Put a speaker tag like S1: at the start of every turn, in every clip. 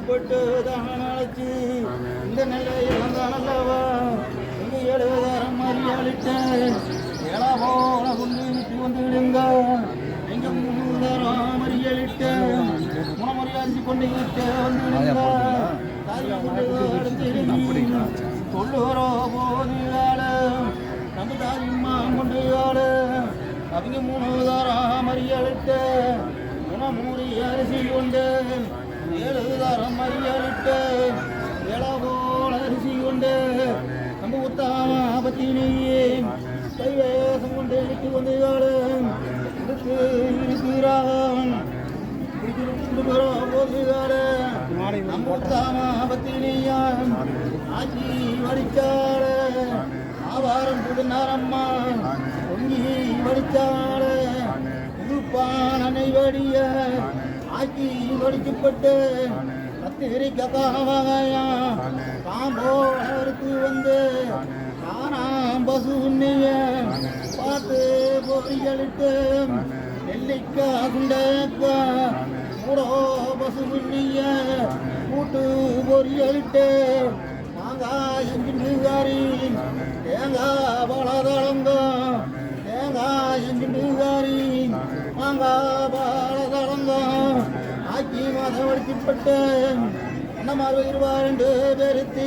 S1: வழிபட்டு தான் அழைச்சி இந்த நிலையில் வந்தான் அல்லவா இங்கு எழுதாரம் அறியாளிட்ட ஏழா போல கொண்டு விட்டு வந்து விடுங்க எங்க மூதாரம் அறியலிட்ட முனமுறை அரிசி கொண்டு விட்டு வந்து விடுங்க சொல்லுகிறோ போது நம்ம தாரிம்மா கொண்டு அவங்க மூணுதாரம் அறியலிட்ட முனமூறி அரிசி கொண்டு 7 தாரம் அறியலிட்ட ஏழா போல அரிசி கொண்டு நம்ம உத்தாம பத்தினியே கைவேசம் கொண்டு விட்டு வந்து இருக்கிறான் நம்ம உத்தாம பத்தினியான் ஆட்சி வடிச்சாள ஆவாரம் புதுநாரம்மா பொங்கி வடிச்சாள உருப்பான் அனைவடிய ஆட்சி வடிக்கப்பட்டு கத்திரிக்காயா காம்போருக்கு வந்து காணாம் பசு உன்னைய பார்த்து பொறிகளிட்டு நெல்லிக்கா சுண்டக்கா மூடோ பசு உன்னைய கூட்டு பொறிகளிட்டு மாங்காய் எஞ்சின்றுகாரி தேங்காய் பழதளங்க தேங்காய் எஞ்சின்றுகாரி மாங்காய் பழதளங்க ஆக்கி மாதம் வடிக்கப்பட்டு அண்ணமார் 2 பேருத்தி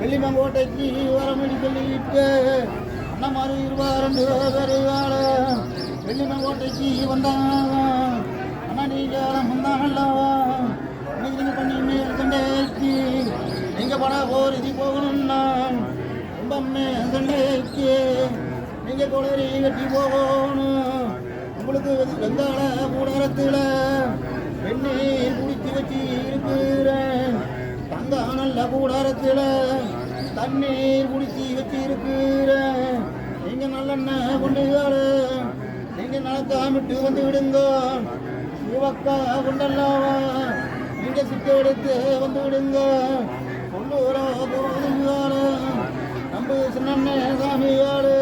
S1: வெள்ளிமங்கோட்டைக்கு வரமணி சொல்லிட்டு அண்ணமார் 2 பேருவாள வெள்ளிமங்கோட்டைக்கு வந்தாங்க அண்ணா நீங்களும் வந்தாங்கல்லவா நீங்க பண்ணி மேல் கண்டேக்கு நீங்க பண போரிதி போகணும்னா ரொம்ப கண்டேக்கு நீங்க குளறி கட்டி போகணும் உங்களுக்கு வெங்காள கூடாரத்தில் வெந்நீர் குடிச்சு வச்சு இருக்கிறேன் தங்க நல்ல கூடாரத்தில் தண்ணீர் குடிச்சு வச்சு இருக்கிறேன் நீங்க நல்லெண்ணெய் கொண்டு நீங்க நடக்காமிட்டு வந்து விடுங்க சிவக்கா கொண்டல்லவா நீங்க சிக்க எடுத்து வந்து விடுங்க கொள்ளூரா போதுங்கால நம்ம சின்ன சாமியாளு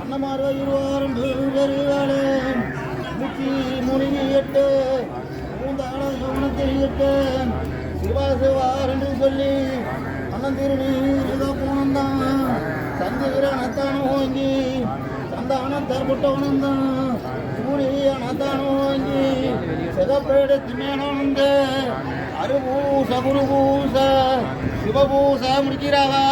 S1: அண்ணமார் 2 பேருவாளு முக்கி முனிகி 8 மூந்தாள சோனத்தை 8 சிவா சிவா 2 சொல்லி அண்ணன் திருநீர் போனந்தான் சந்திரனத்தான் ஓங்கி சந்தானத்தை புட்டவனந்தான் சூரியனத்தான் ஓங்கி சிதப்பெடுத்து மேனந்த அருபூச குருபூச சிவபூச முடிக்கிறாவா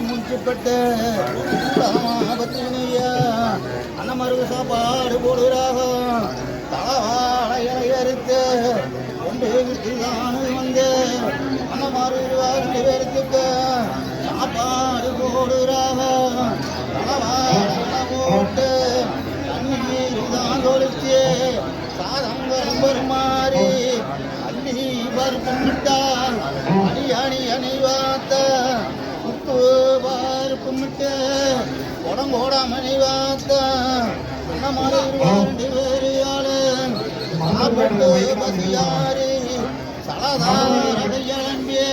S1: முடிச்சுப்பட்டு அண்ணமருகு சாப்பாடு போடுறாக தளவாழ இலையறுத்து கொண்டு விட்டு தான் வந்து அண்ணமாரு 2 பேருக்கு சாப்பாடு போடுறாக தளவாழ போட்டு தண்ணீர் தான் தொழிச்சு சாதங்கள் பெருமாறி அள்ளி பருப்புட்டால் அணி அணி அணிவாத்த உப்பு பருப்புமிட்டு உடம்போட மணிவாத்த அண்ணமாரி 2 பேரு சாப்பிட்டு பசியாரி சலதாரடி எழும்பிய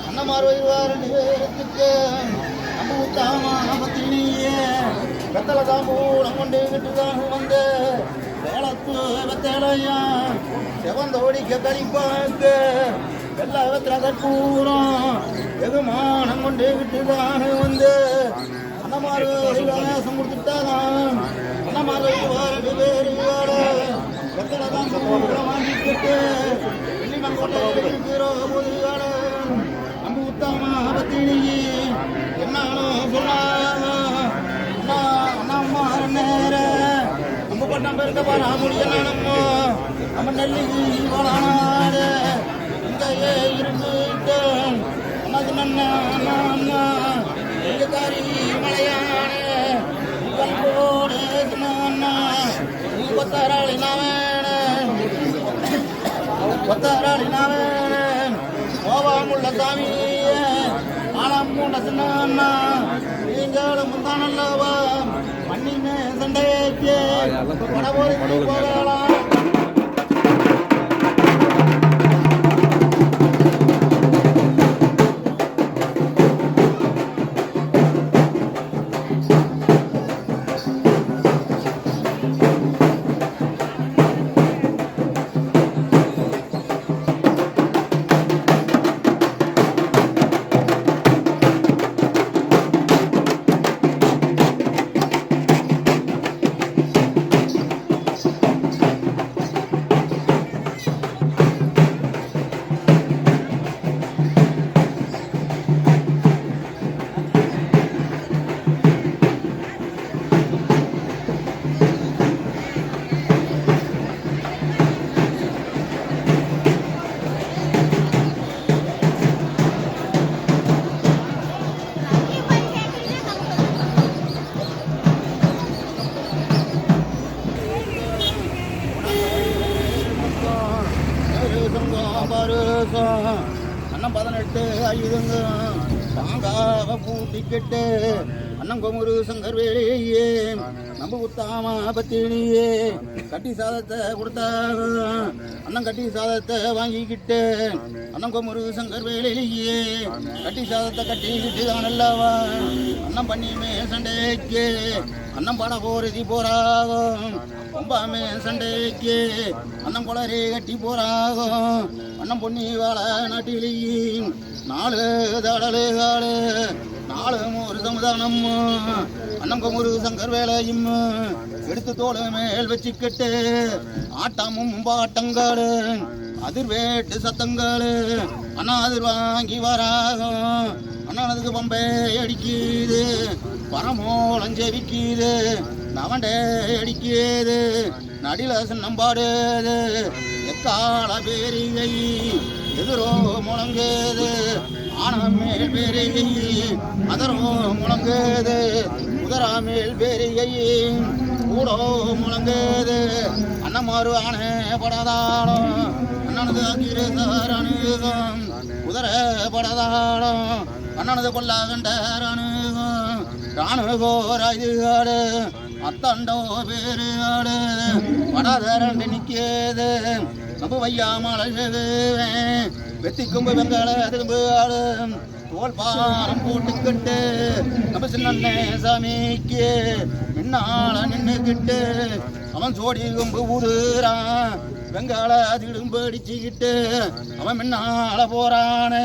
S1: அண்ணமார் 2 பேருக்கு நம்ம ஊத்தாமா பத்தினியே வெத்தலை தாம்பூலம் கொண்டு விட்டுதான் வந்து வேளத்து வெத்தலையா செவந்தோடிக்க கழிப்பாக்க எல்லா வெத்தலை கற்பூரம் வெகுமானம் கொண்டு விட்டுதான் வந்து அண்ணமார் வேசம் கொடுத்துட்டாங்க அண்ணமார் 2 பேரு வெத்தலை தாம்பூலம் வாங்கிக்கிட்டு வெள்ளிமங்கோட்டை இருக்கிறோ போது நம்ம ஊத்தாமா பத்தினியே என்னாலும் சொன்னாங்க நம்ம நேர நம்ம நம்ம இருக்க பாராமுடிய நானம்மோ நம்ம நெல்லி வளானாடு இங்கேயே இருந்துட்டு அண்ணாது நன்னா அண்ணா எங்க காரி மலையானே கல்போடு அண்ணா நீ கொத்தாராளி நாவேனே கோவாமுள்ள சாமியே ஆனாம் மூண்ட சின்ன நீங்களும் முந்தானல்லவா மண்ணிமே சண்டையே படபோரி போகலாம். அண்ணன் 18 ஐதுங்க தாங்காவ பூட்டிக்கிட்டு அண்ணன் கொமுரு சங்கர் வேலையே நம்ம உத்தாம பத்தினியே கட்டி சாதத்தை கொடுத்தாங்க அண்ணன் கட்டி சாதத்தை வாங்கிக்கிட்டு அண்ணன் கொமுரு சங்கர் வேலையே கட்டி சாதத்தை கட்டிக்கிட்டு தான் அல்லவா அண்ணன் பண்ணியுமே சண்டைக்கு அண்ணன் பட போறதி போறாகும் ரொம்பமே சண்டைக்கு அண்ணன் குளரே கட்டி போறாகும் அண்ணன் பொன்னி வாழ நாட்டிலேயும் 4 தடலுகாடு 4 ஒரு சமுதானம் அண்ணன் கொமுரு சங்கர் வேலையும் எடுத்து தோள மேல் வச்சுக்கிட்டு ஆட்டமும் பாட்டங்காடு அதிர்வேட்டு சத்தங்காடு அண்ணா அதிர் வாங்கி வராகும் அண்ணனுக்கு பம்பை அடிக்குது பரமோளம் ஜெபிக்குது நவண்டே அடிக்குது நடில சின்னம்பாடுது எக்கால பேரிகை எதிரோ முழங்குது ஆனமேல் பேரிகை அதரோ முழங்குது குதிராமேல் பேரிகை கூடோ முழங்குது அண்ணமாறு ஆனே படதாளம் அண்ணனது அகிரேசர் அணுகம் குதிரை படதாளம் அண்ணனது கொல்லா கண்டர் அணுகம் ராணுகோராயுகாடு அத்தண்டோ பேரு ஆடு படாதரண்டு நிற்கிது நம்ம வையாமலை வெத்தி கும்பு வெங்கால திரும்பு ஆடு தோல் பாரம் போட்டுக்கிட்டு நம்ம சின்ன சாமிக்கு முன்னால நின்றுக்கிட்டு அவன் சோடி கும்பு ஊடுறான் வெங்கால திரும்ப அடிச்சுக்கிட்டு அவன் முன்னால போறானே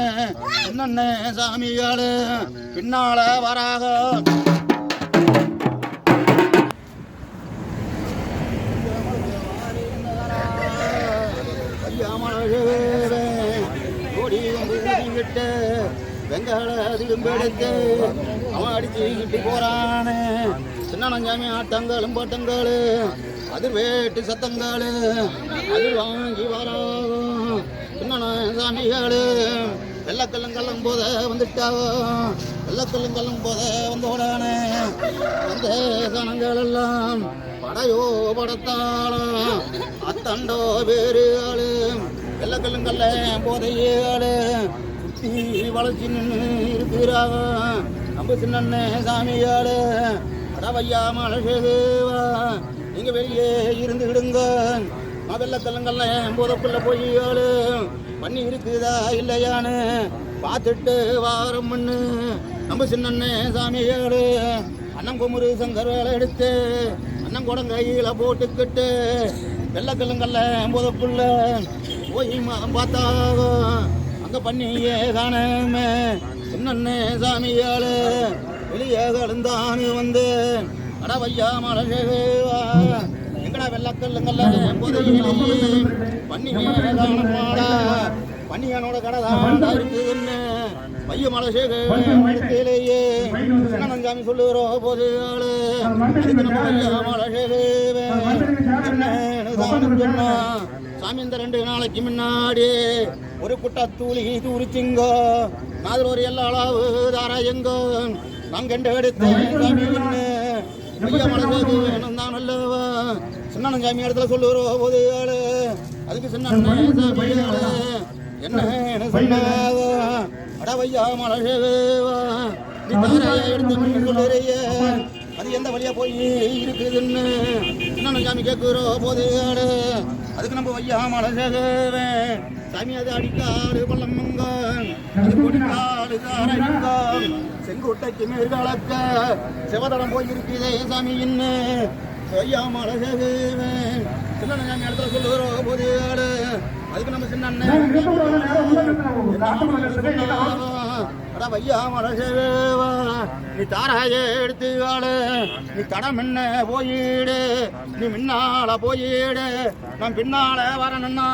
S1: சின்ன சாமியாளு பின்னால வராக வெங்கால திரும்பெடுத்து அவன் அடிச்சுக்கிட்டு போறானே சின்னஞ்சாமி ஆட்டங்களும் பாட்டங்களு அதிர்வேட்டு சத்தங்களு அதிர் வாங்கி வராகும் சின்ன சாமிகளு வெள்ளக்கல்லும் போத வந்துட்டாவோ வெள்ளக்கல்லும் போத வந்தோடானே வந்த சனங்கள் எல்லாம் படையோ படத்தாலும் அத்தண்டோ பேரு ஆளு வெள்ளக்கல்லுங்கல்ல போதையாளு சுத்தி வளர்ச்சி நின்று இருக்கிறாங்க நம்ம சின்ன சாமியாளு அடவையா மழகேவா நீங்க வெளியே இருந்துக்கிடுங்க வெள்ளக்கல்லுங்கல்ல போதக்குள்ள போய் ஆளு பண்ணி இருக்குதா இல்லையான்னு பார்த்துட்டு வாரம் பண்ணு நம்ம சின்ன சாமியாளு அண்ணன் கொமுரு சங்கர் வேலை எடுத்து அண்ணன் குடங்கையில போட்டுக்கிட்டு வெள்ளக்கல்லுங்கல்ல போதக்குள்ள போய் பார்த்தாகும் அங்க பண்ணியே காணமே சின்ன சாமியாளு வெளியே கலந்தானு வந்து அடவையா மழகேவா எங்கடா வெள்ளக்கல்லுங்கல்ல பண்ணியே காணமாடா பன்னியனோட கடை தான் இருக்குதுன்னு பையமலை சேகலேயே சின்னஞ்சாமி சொல்லுகிறோம் போது பையமலை சேகவே சொன்னா சாமி இந்த 2 நாளைக்கு முன்னாடி ஒரு குட்டா தூளி தூரிச்சிங்க மாதிரி ஒரு எல்லா அளவு தாராயங்க நான் கண்டு எடுத்தேன் சாமி பையமலை சேகு வேணும் தான் நல்லவா சின்னஞ்சாமி இடத்துல சொல்லுகிறோம் போது அதுக்கு சின்ன சாமி என்ன சொன்னாவ அடவையா மலசேவா நீ தாரையா எடுத்து சொல்லுறைய அது எந்த வழியா போய் இருக்குதுன்னு சின்ன சாமி கேட்குறோம் போது அதுக்கு நம்ம வையா மலசேவே சாமி அது அடிக்காடு பள்ளமங்க அது கொடிக்காடு தாரைங்க செங்கோட்டைக்கு மேற்காலக்க சிவதடம் போய் இருக்குதே சாமி என்ன ஐயா மலசேவே சின்ன சாமி இடத்துல சொல்லுறோம் போது அதுக்கு நம்ம சின்ன ஐயா மலசேவா நீ தாராய எடுத்துக்காடு நீ தடம் என்ன போயிடு நீ முன்னால போயிடு நான் பின்னால வரணும்னா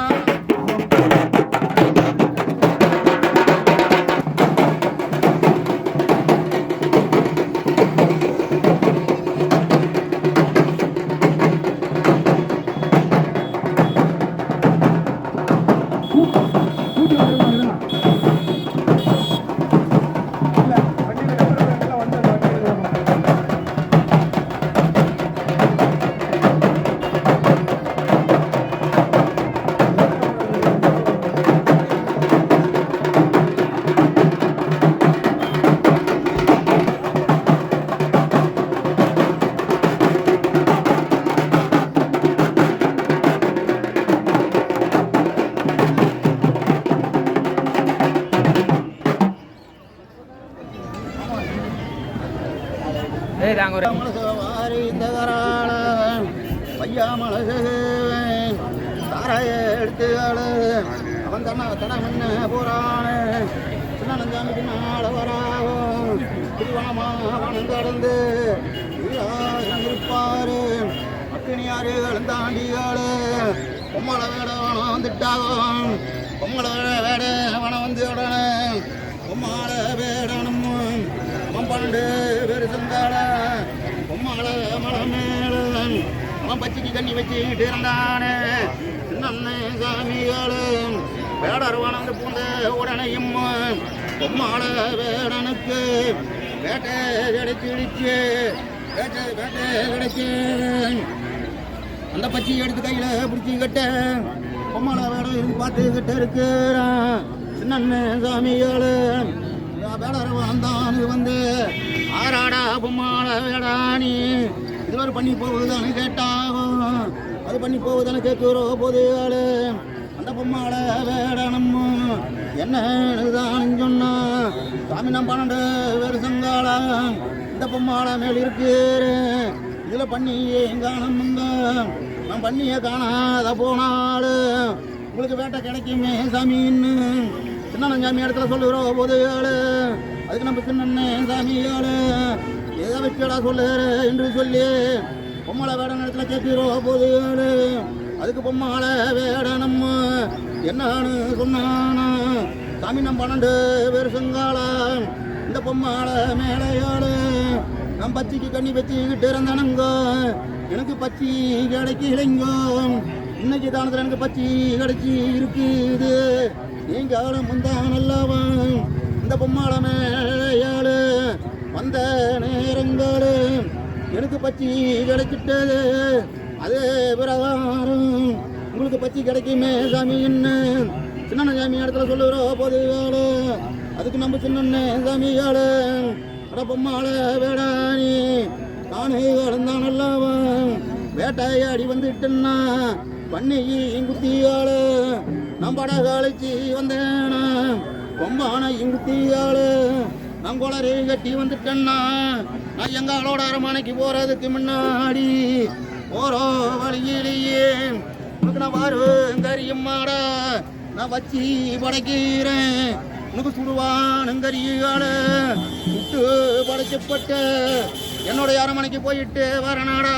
S1: ஐயா மலசேவன் தாராய எடுத்துக்காடு அவன் தடம் என்ன போறானே சின்னஞ்சாமி பின்னால வராகும் திருவனமாவனம் கடந்து இருப்பாரு அக்கினியாறு தாண்டியாளு பொம்மளை வேட வனம் வந்துட்டாகும் பொம்மளை வேட வனம் வந்து உடனே பொம்மாள வேடனும் அவன் 12 பேர் செந்தாட பொம்மாள மலை மேல அவன் பச்சைக்கு கண்ணி வச்சுக்கிட்டு இருந்தானே சின்ன சாமியாளு வேடர் வனந்து பூந்த உடனையும் பொம்மாள வேடனுக்கு வேட்டை கிடைச்சிடுச்சு வேட்டை கிடைச்சு அந்த பச்சை எடுத்து கையில பிடிச்சிக்கிட்ட பொம்மாள வேடம் இருந்து பார்த்துக்கிட்ட இருக்கிறான் சின்ன சாமியாளு வேடர் வந்தான் வந்து ஆராடா பொம்மாள வேடானி இதுவரை பண்ணி போகுதுன்னு கேட்டாகும் அது பண்ணி போகுதுன்னு கேட்குறோம் போது அந்த பொம்மாள வேடனும் என்னதான் சொன்னா சாமி நான் 12 பேர் சங்காளா இந்த பொம்மாள மேல் இருக்கிற இதுல பண்ணி காணமுங்க நான் பண்ணிய காணாத போனாலு உங்களுக்கு வேட்டை கிடைக்குமே சாமின்னு சின்ன சாமி இடத்துல சொல்லுறோம் போது அதுக்கு நம்ம சின்ன சாமியாளு எதை வச்சடா சொல்லுற என்று சொல்லி பொம்மாள வேட இடத்துல கேட்கிறோம் போது அதுக்கு பொம்மாள வேடனம் என்னன்னு சொன்னானா சாமி நம்ம 12 பேர் சங்காளா இந்த பொம்மாள மேலையாளு நான் பச்சைக்கு கண்ணி வச்சுக்கிட்டு இருந்தேனுங்க எனக்கு பச்சி கிடைக்கலைங்க இன்னைக்கு தானத்தில் எனக்கு பச்சி கிடைச்சி இருக்குது நீங்க ஆளும் முந்தான் நல்லவன் இந்த பொம்மாள மேலையாளு வந்த நேரங்களு எனக்கு பச்சி கிடைச்சிட்டது அதே பிரகாரம் உங்களுக்கு பச்சி கிடைக்குமே சாமின்னு சின்ன சாமி இடத்துல சொல்லுறோம் போது அதுக்கு நம்ம சின்ன சாமியாளு அட பொம்மாள வேடானி நானே கலந்தான் நல்லவன் வேட்டையாடி வந்துட்டேன்னா பண்ணையும் குத்தியாளு நான் படகாலிச்சு வந்தேனா பொம்பானையும் குத்தியாளு நான் குளரை கட்டி வந்துட்டேன்னா நான் எங்களோட அரமனைக்கு போறதுக்கு முன்னாடி போறோ வழியிலேயே உனக்கு நான் வருங்கரியம்மாடா நான் வச்சு படைக்கிறேன் உனக்கு சுடுவானுங்கரியால சுட்டு படைக்கப்பட்ட என்னோட அரமனைக்கு போயிட்டு வரனாடா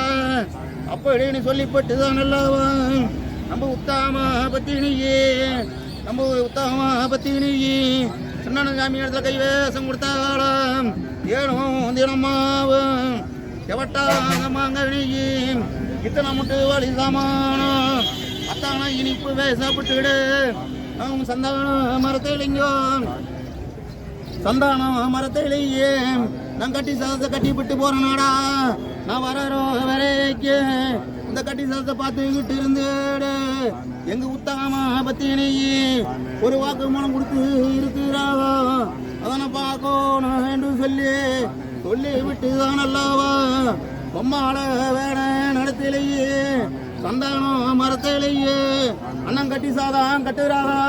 S1: அப்படின்னு சொல்லிப்பட்டு தான் நல்லவன் நம்ம உத்தாம பத்தினியே சின்ன சாமி இடத்துல கைவேசம் கொடுத்தாலும் ஏனும் தினமாவும் செவட்டாங்கமாங்கனியும் இத்தனை முட்டு வழி சாமானம் அத்தான இனிப்பு சாப்பிட்டுடு அவங்க சந்தானம் மரத்திலேயே நான் கட்டி சாதத்தை கட்டி விட்டு போறேன் நாடா நான் வரோ வரைக்கும் இந்த கட்டி சாதத்தை பார்த்துக்கிட்டு இருந்தேடு எங்க உத்தகமா பத்தினி ஒரு வாக்கு மூலம் கொடுத்து இருக்கிறாவோ அதனை பார்க்கணும் என்று சொல்லி விட்டுதான் அல்லவா பொம்மால வேட நடத்திலேயே சந்தானம் மரத்திலேயே அண்ணன் கட்டி சாதம் கட்டுறாரா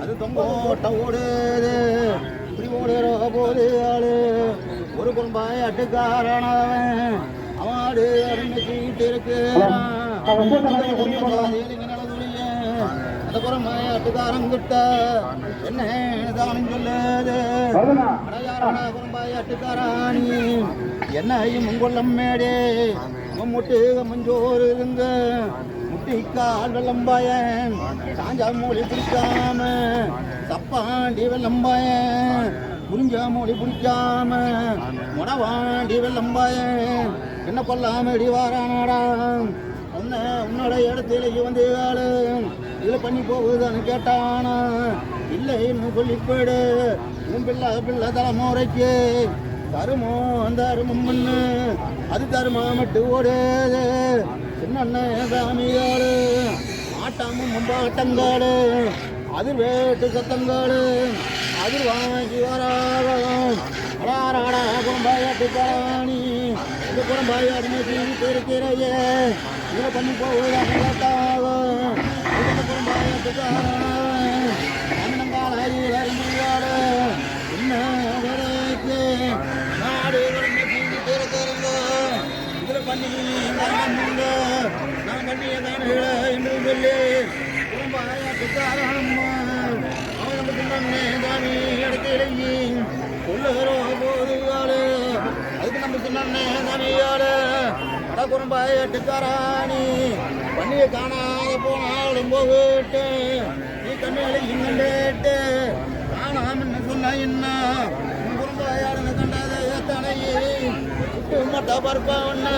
S1: அது தொங்கோட்ட ஓடுது இப்படி ஓடுற போது ஆளு ஒரு குறும்பாய் அட்டுக்காரனவன் அவன் அறிஞ்சிட்டு இருக்கிறான் அந்த குறும்பாய் அட்டுக்காரன் கிட்ட என்ன தானும் சொல்லுது குறும்பாய் அட்டுக்காராணி என்னையும் உங்கொல்லம் மேடே முட்டு மஞ்சோறு இருங்க முட்டிக்கால் வெள்ளம்பாயன் சாஞ்சா மொழி பிடிக்காம தப்பாண்டி வெள்ளம்பாயன் புரிஞ்ச மொழி பிடிக்காம முடவாண்டி வெள்ளம்பாயன் என்ன கொல்லாமடி வாரானாடா உன்னோட இடத்துல வந்து ஆளு இதுல பண்ணி போகுதான்னு கேட்டானா இல்லைன்னு சொல்லிப்படு உன் பிள்ளை தலைமுறைக்கு தருமோ அந்த அருமம் பண்ணு அது தருமா மட்டும் ஓடுது சின்ன சாமியாடு ஆட்டாமும் மும்பாட்டங்காடு அதிர் வேட்டு சத்தங்காடு அதிர் வாங்கி வராகம் அடாராடா குழம்பாயாட்டு கராணி இந்த குழம்பாயாடு மேய்ச்சி இருக்கிறையே இதில் பண்ணி போகுதாக கேட்டாகும் இந்த குழம்பாயாட்டு காரணம் அண்ணங்காலையில் அறிஞாடு என்ன விலைக்கு நாடு இருக்கிறங்க இதில் பண்ணி நான் பண்ணிய காணுகிற என்று சொல்லி குழம்பாயாட்டு காரணம் அவன் நம்ம சொன்னே தானி இடத்திலேயே சொல்லுகிறோ போதுகாலு அதுக்கு நம்ம சொன்னே தானியாடு அட குழம்பாயாட்டுக்காராணி பண்ணிய காணாத போனாலும் போகிட்டு நீ கண்ணுகளை இங்கண்டேட்டு காணாமன்னு சொன்ன என்ன குழம்பாயாடுன்னு கண்டாத ஏத்தனையே விட்டு மட்ட பருப்பா ஒண்ணு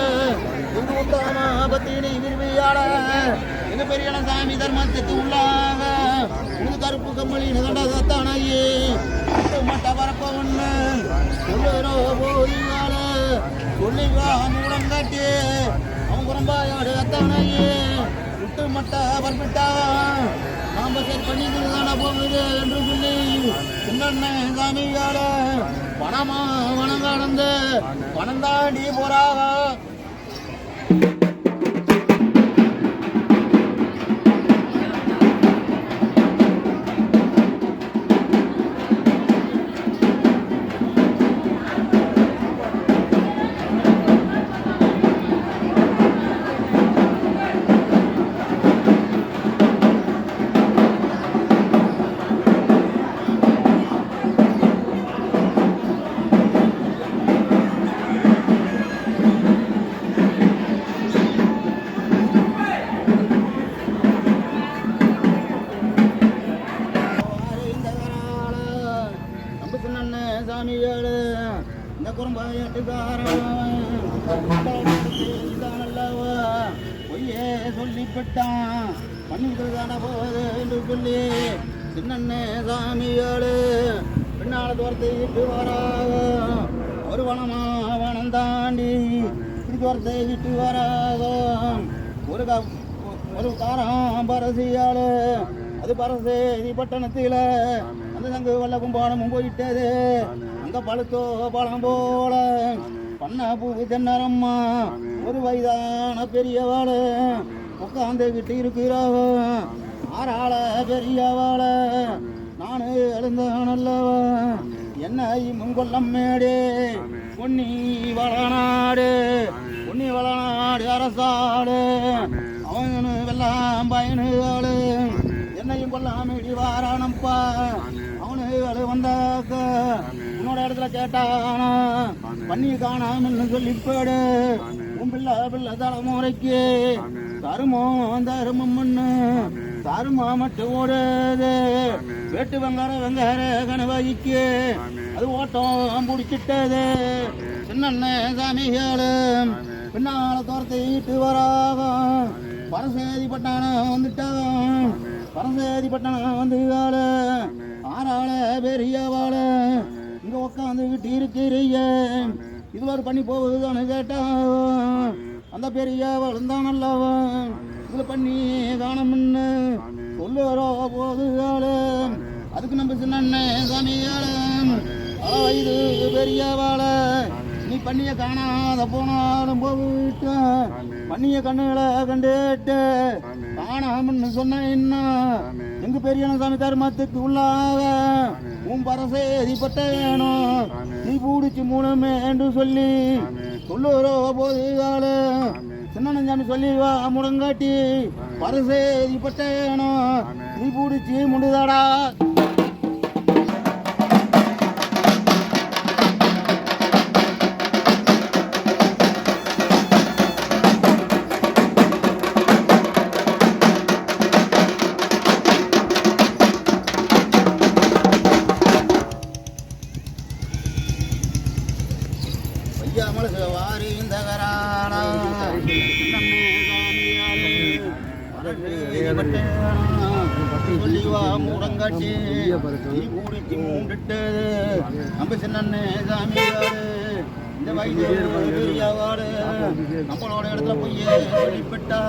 S1: இது உத்தாம பத்தினி விரும்பியாட எங்க பெரியன சாமி தர்மத்துக்கு உள்ளாக உனக்கு கருப்பு கம்பளின்னு கண்டாத தானையே விட்டு மட்ட பரப்ப ஒண்ணு சொல்லுறோ போதியால சொல்லிவா மூலம் காட்டி அவன் குழம்பாயாடு அத்தானையே விட்டு மட்ட பரப்பிட்டா நாம சரி பண்ணிக்கிட்டு தானே போகுது என்று சொல்லி என்னென்ன சாமியாட பணமா வனம் கடந்து பணம் தாண்டி போறாக சாமியாடு இந்த குறும்பாயாட்டுக்காரல்லவா பொய்யே சொல்லிவிட்டான் பண்ணிக்கிறதான போகுது என்று சொல்லி சின்ன சாமியாடு பின்னால துரத்தையிட்டு வராக ஒரு வனமா வனம் தாண்டி இப்படி துரத்தையிட்டு வராக ஒரு காரம் பரசியாடு அது பரசேதி பட்டணத்தில் அந்த சங்கு வல்ல கும்பானமும் போயிட்டது அங்க பழுத்தோ பழம் போல பண்ண பூ தென்னரம்மா ஒரு வயதான பெரியவாள் உட்காந்துக்கிட்டு இருக்கிறாவ ஆறாள பெரியவாள நானு எழுந்தானல்லவ என்ன முங்கொல்லம் மேடு பொன்னி வளநாடு அரசாடு அவனு வெல்லாம் பயனுகாடு என்னையும் கொல்லாமடி வாரானப்பா அவனுகளை வந்தாக்க உன்னோட இடத்துல கேட்டானா பண்ணி காணாமன்னு சொல்லிப்பேடு உன் பிள்ளை தலைமுறைக்கு தருமோ தருமம் மண்ணு தருமா மட்டும் ஓடுது வெட்டு வெங்கார கணவாய்க்கு அது ஓட்டம் பிடிச்சிட்டது சின்ன சாமிகளு பின்னால துரத்திட்டு வராக பரசேதி பட்டானம் வந்துட்டான் பரசேதி பட்டணம் வந்து ஆறாள பெரியவாள இங்க உட்காந்துக்கிட்டு இருக்கிறீங்க இது ஒரு பண்ணி போகுதுன்னு கேட்டா அந்த பெரியவாள் தான் நல்லவன் இதுல பண்ணி காணமுன்னு சொல்லுறோ போதுகால அதுக்கு நம்ம சின்ன சாமியாள வயது பெரியவாள நீ பண்ணிய காணாத போனாலும் போயிட்ட பண்ணிய கண்ணுகளை கண்டுட்டு காணாமன்னு சொன்ன என்ன எங்க பெரியன சாமி தர்மத்துக்கு உள்ளாக உன் பரசேதி பட்டேனோ நீ பூடிச்சு மூணுமே என்று சொல்லி சொல்லுறோ போதுகால சின்ன சாமி சொல்லி வா முடங்காட்டி பரசேதி பட்டேனோ நீ பூடிச்சு முடுதாடா. ஐயாமல் வாரி இந்த கரானா சொல்லிவா மூடங்காட்சி கூடிச்சு மூண்டுட்டு நம்ம சின்ன சாமியாரு இந்த வயது நம்மளோட இடத்துல போய் சொல்லிவிட்டா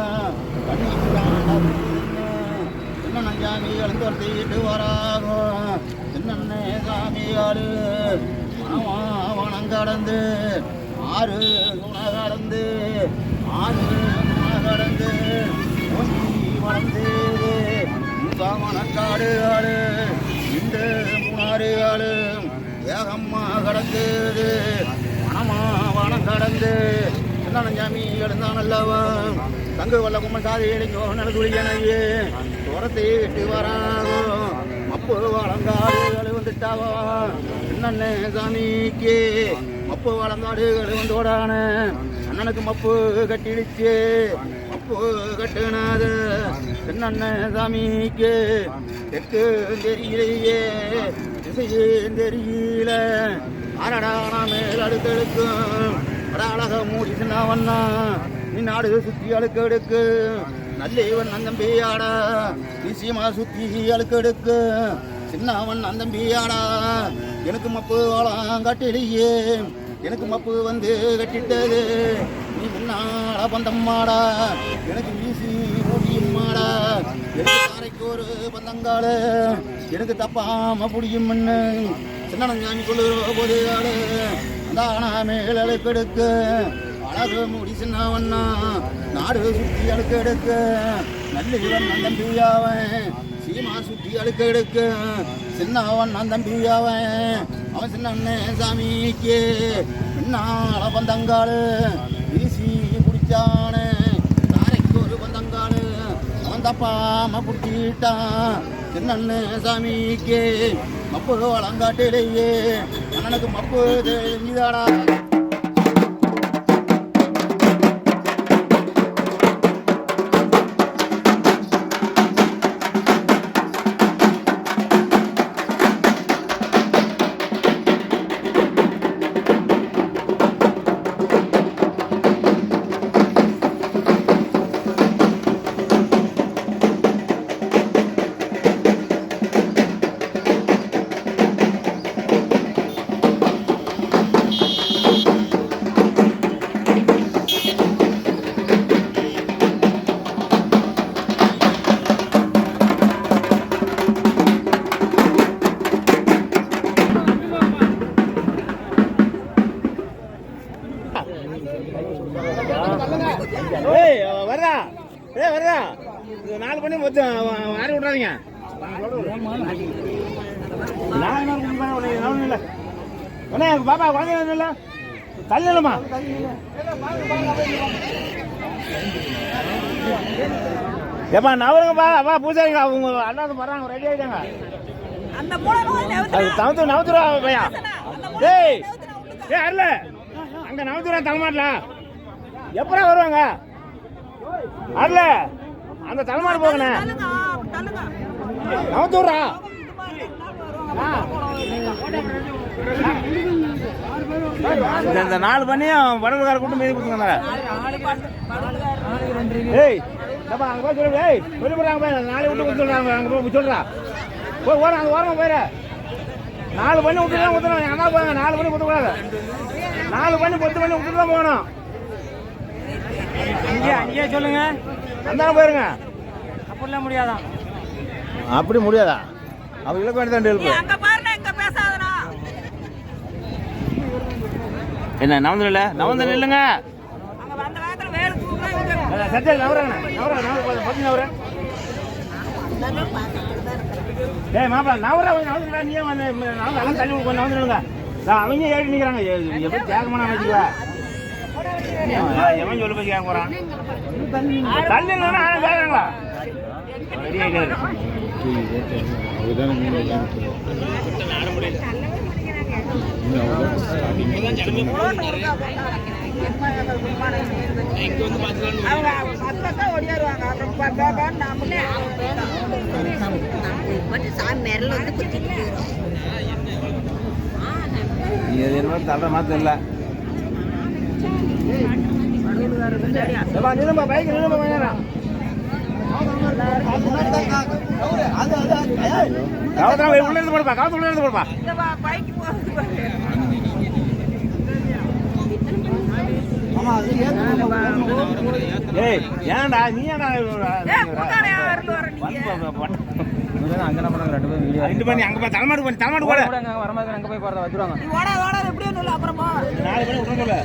S1: சின்ன சாமி எழுந்து வரத்திட்டு வராகும் சின்ன சாமியாரு வனம் கடந்து ஆறு குண கடந்து ஆறு குண கடந்து வளர்ந்து மணக்காடு ஆடு இந்த மூணாறு ஆடு ஏகம்மா கடந்தது வனமா வனம் கடந்து சின்ன சாமி எழுந்தான் அல்லவா தங்கு வல்ல கும்மன் சாதி இடிங்கோ நடுதுளியனையே துரத்தை விட்டு வராகும் மப்பு வளங்காடுகள் வந்துட்டாவா சின்ன சாமிக்கு மப்பு வளங்காடுகள் வந்தோடான அண்ணனுக்கு மப்பு கட்டிடுச்சு மப்பு கட்டுனாது சின்ன சாமிக்கு தெற்கு தெரியலையே திசையும் தெரியல அரடான மேல் அடுக்கெடுக்கும் அழக மூடி சின்னவண்ணா நீ நாடு சுத்தி அழுக்கெடுக்கு நல்லவன் அந்தம்பியாடா நிச்சயமா சுத்தி அழுக்கெடுக்கு சின்னவன் அந்தம்பியாடா எனக்கு மப்பு வளம் கட்டிலையே எனக்கு மப்பு வந்து கட்டிட்டது நீ முன்னாட பந்தம்மாடா எனக்கு வீசி முடியுமாடா எனக்கு தாரைக்கு ஒரு பந்தங்காடு எனக்கு தப்பாம புடியும்னு சின்ன சாமி கொள்ளுற போது ஆடு அந்த ஆனா மேல் அழுக்கெடுக்கு அழகு மூடி சின்னவண்ணா நாடு சுற்றி அழுக்கெடுக்க நல்லவன் நந்தம்பியாவன் சீமா சுற்றி அழுக்கெடுக்க சின்னவன் நந்தம்பியாவன் அவன் சின்ன சாமிக்கு பின்னால பந்தங்காடு வீசி பிடிச்சானு தாரைக்கு ஒரு பந்தங்காடு அவன் தப்பாம பிடிச்சிட்டான் சின்ன சாமிக்கு மப்பு வளங்காட்டிலேயே அண்ணனுக்கு மப்பு தெரிஞ்சுதாடா வருதா வருதா 4 பண்ணி மொத்தம் ஆறி விட்றாதீங்க இல்லை பாப்பா குழந்தை இல்லை தள்ளி இல்லைம்மா ஏப்பா நவருங்கப்பா அப்பா பூசாரிங்க அவங்க அண்ணாந்து வர்றாங்க ரெடி ஆகிட்டாங்க அது நவத்துருவா பையா ஏய் அருள அங்கே நவத்துருவா தலைமாட்டல எப்படா வருவாங்க அதுல அந்த தலைமாடு போகணே நவத்தூரா இந்த 4 பண்ணியும் வடலுக்கார கூட்டம் மீதி கொடுத்துங்க ஏய் அங்கே போய் சொல்லு ஏய் சொல்லி போடுறாங்க 4 விட்டு கொடுத்துடுறாங்க அங்கே போய் சொல்றா போய் ஓரம் அங்கே ஓரமாக போயிட 4 பண்ணி விட்டு தான் கொடுத்துருவோம் அங்கே போங்க 4 பண்ணி கொடுத்துக்கூடாது 4 பண்ணி 10 பண்ணி விட்டு தான் போகணும் அங்கேயே சொல்லுங்க அந்த போயிருங்க அப்படிலாம் முடியாதான் அப்படி முடியாதா அவங்க இலக்க வேண்டியதான் எழுப்பு என்ன நவந்தல் இல்லைங்க சத்தியம் நவராங்க ஏய் மாப்பிள நவரா நீ வந்து தள்ளி நவந்துடுங்க அவங்க ஏறி நிற்கிறாங்க எப்படி தேகமான வச்சுக்கல எவன் சொல்லி போய் கேட்க போறான் தள்ளி இல்லைன்னா கேட்கறாங்களா ரெடி ஆகிட்டாரு தள்ளுற மாதிரி இல்லை பைக் உள்ள இருந்து போடுப்பா, காவத்து உள்ள இருந்து போடுப்பா. ஏய் ஏன்டா நீ ஏன்டா அங்க என்ன பண்ணாங்க? ரெண்டு பேரும் வீடியோ ரெண்டு பண்ணி அங்க போய் தலைமாடு பண்ணி தலைமாடு போட வரமாதிரி அங்க போய் போறத வச்சிருவாங்க. நீ ஓட ஓட எப்படியே சொல்ல அப்புறமா 4 பேர் விட்டு சொல்ல.